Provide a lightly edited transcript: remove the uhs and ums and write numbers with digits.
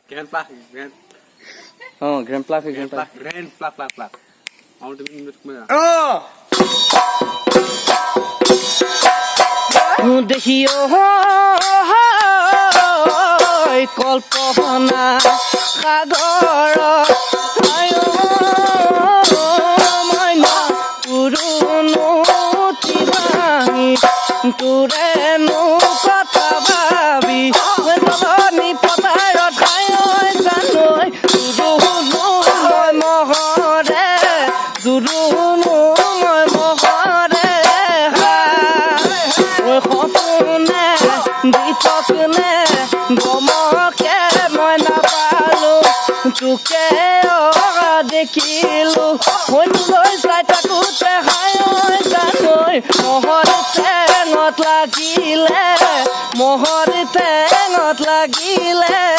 Grand plak, grand Grand plak, grand plak. grand plak. Mau minum mana? দেখিও কল্পনা সাগৰ মইনা পুৰুণো তিবাহি তোৰেনো কথা ভাবি জলনি পথাৰত জানৈ জুৰুনো মই মহৰে জুৰুনো মই মহৰে সপোনে দিতকনে গমকে মই নাপালো তোকে দেখিলো লৈ চাই থাকোতে হায় জানৈ মহৰ ঠেঙত লাগিলে